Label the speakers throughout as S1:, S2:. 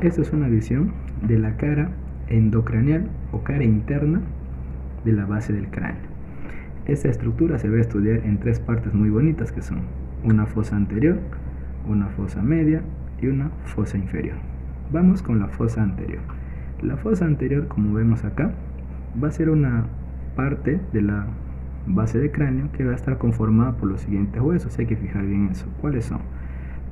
S1: Esta es una visión de la cara endocraneal o cara interna de la base del cráneo. Esta estructura se va a estudiar en tres partes muy bonitas que son una fosa anterior, una fosa media y una fosa inferior. Vamos con la fosa anterior. La fosa anterior, como vemos acá, va a ser una parte de la base del cráneo que va a estar conformada por los siguientes huesos. Hay que fijar bien eso. ¿Cuáles son?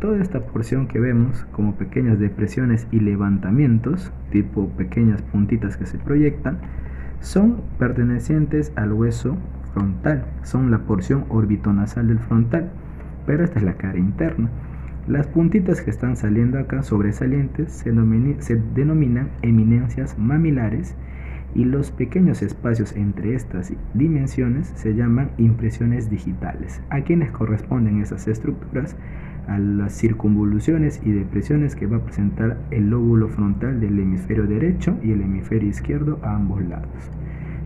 S1: Toda esta porción que vemos como pequeñas depresiones y levantamientos, tipo pequeñas puntitas que se proyectan, son pertenecientes al hueso frontal, son la porción orbitonasal del frontal, pero esta es la cara interna. Las puntitas que están saliendo acá sobresalientes se denominan eminencias mamilares y los pequeños espacios entre estas dimensiones se llaman impresiones digitales. ¿A quiénes corresponden esas estructuras? A las circunvoluciones y depresiones que va a presentar el lóbulo frontal del hemisferio derecho y el hemisferio izquierdo a ambos lados.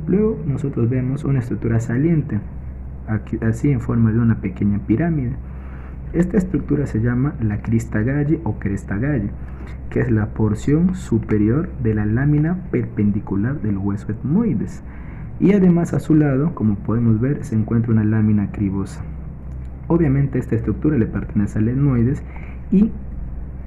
S1: Luego nosotros vemos una estructura saliente, aquí, así en forma de una pequeña pirámide. Esta estructura se llama la crista Galli o cresta Galli, que es la porción superior de la lámina perpendicular del hueso etmoides. Y además a su lado, como podemos ver, se encuentra una lámina cribosa. Obviamente esta estructura le pertenece al etmoides y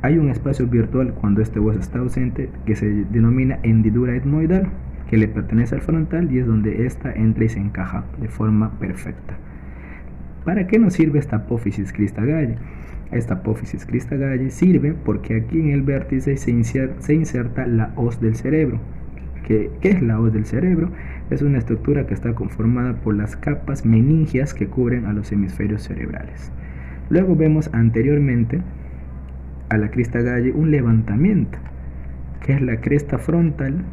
S1: hay un espacio virtual cuando este hueso está ausente que se denomina hendidura etmoidal, que le pertenece al frontal y es donde ésta entra y se encaja de forma perfecta. ¿Para qué nos sirve esta apófisis crista Galli? Esta apófisis crista Galli sirve porque aquí en el vértice se inserta la hoz del cerebro. ¿Qué es la hoz del cerebro? Es una estructura que está conformada por las capas meningias que cubren a los hemisferios cerebrales. Luego vemos anteriormente a la crista Galli un levantamiento, que es la cresta frontal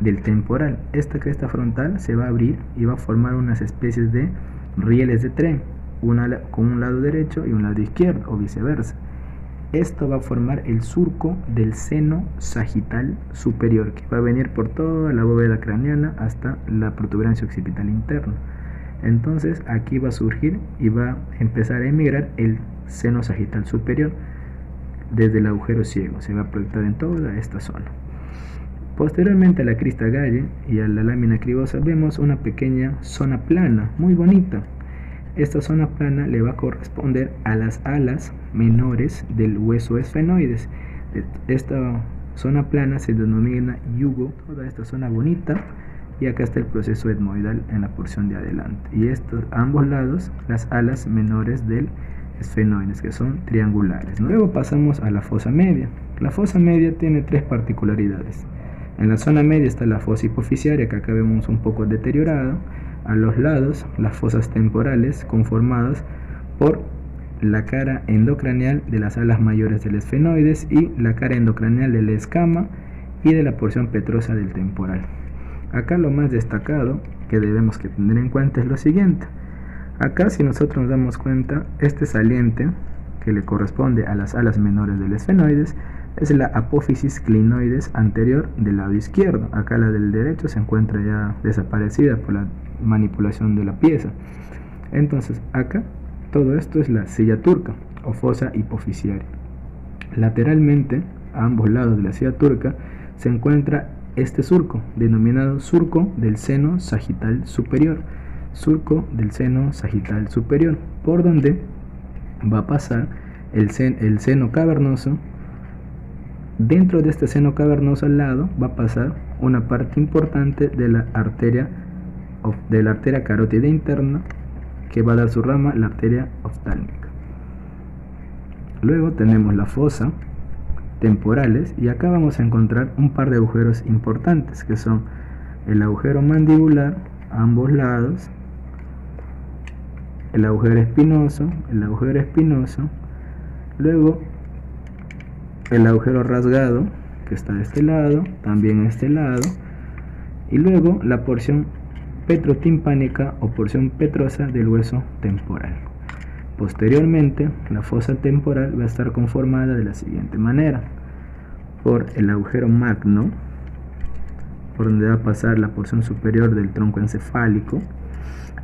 S1: del temporal. Esta cresta frontal se va a abrir y va a formar unas especies de rieles de tren, con un lado derecho y un lado izquierdo o viceversa. Esto va a formar el surco del seno sagital superior, que va a venir por toda la bóveda craneana hasta la protuberancia occipital interna. Entonces aquí va a surgir y va a empezar a emigrar el seno sagital superior desde el agujero ciego. Se va a proyectar en toda esta zona. Posteriormente a la crista Galli y a la lámina cribosa vemos una pequeña zona plana, muy bonita. Esta zona plana le va a corresponder a las alas menores del hueso esfenoides. Esta zona plana se denomina yugo, toda esta zona bonita, y acá está el proceso etmoidal en la porción de adelante. Y estos, a ambos lados, las alas menores del esfenoides, que son triangulares, ¿no? Luego pasamos a la fosa media. La fosa media tiene tres particularidades. En la zona media está la fosa hipofisiaria, que acá vemos un poco deteriorada. A los lados, las fosas temporales conformadas por la cara endocraneal de las alas mayores del esfenoides y la cara endocraneal de la escama y de la porción petrosa del temporal. Acá lo más destacado que debemos tener en cuenta es lo siguiente. Acá, si nosotros nos damos cuenta, este saliente que le corresponde a las alas menores del esfenoides es la apófisis clinoides anterior del lado izquierdo. Acá la del derecho se encuentra ya desaparecida por la manipulación de la pieza. Entonces acá todo esto es la silla turca o fosa hipofisiaria. Lateralmente, a ambos lados de la silla turca, se encuentra este surco, denominado surco del seno sagital superior. Surco del seno sagital superior, por donde va a pasar el seno cavernoso. Dentro de este seno cavernoso al lado va a pasar una parte importante de la arteria carótida interna, que va a dar su rama, la arteria oftálmica. Luego tenemos la fosa temporales y acá vamos a encontrar un par de agujeros importantes, que son el agujero mandibular a ambos lados, el agujero espinoso, luego el agujero rasgado, que está de este lado, también a este lado, y luego la porción petrotimpánica o porción petrosa del hueso temporal. Posteriormente, la fosa temporal va a estar conformada de la siguiente manera: por el agujero magno, por donde va a pasar la porción superior del tronco encefálico.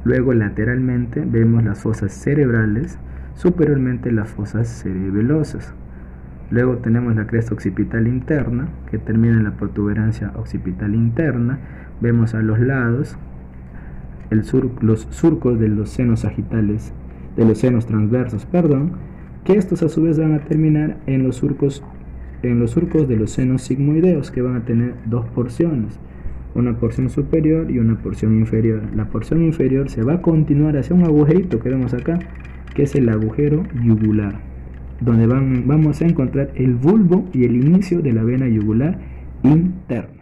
S1: Luego, lateralmente, vemos las fosas cerebrales, superiormente las fosas cerebelosas. Luego tenemos la cresta occipital interna, que termina en la protuberancia occipital interna. Vemos a los lados los surcos de los senos sagitales, de los senos transversos, que estos a su vez van a terminar en los surcos de los senos sigmoideos, que van a tener dos porciones, una porción superior y una porción inferior. La porción inferior se va a continuar hacia un agujerito que vemos acá, que es el agujero yugular, donde vamos a encontrar el bulbo y el inicio de la vena yugular interna.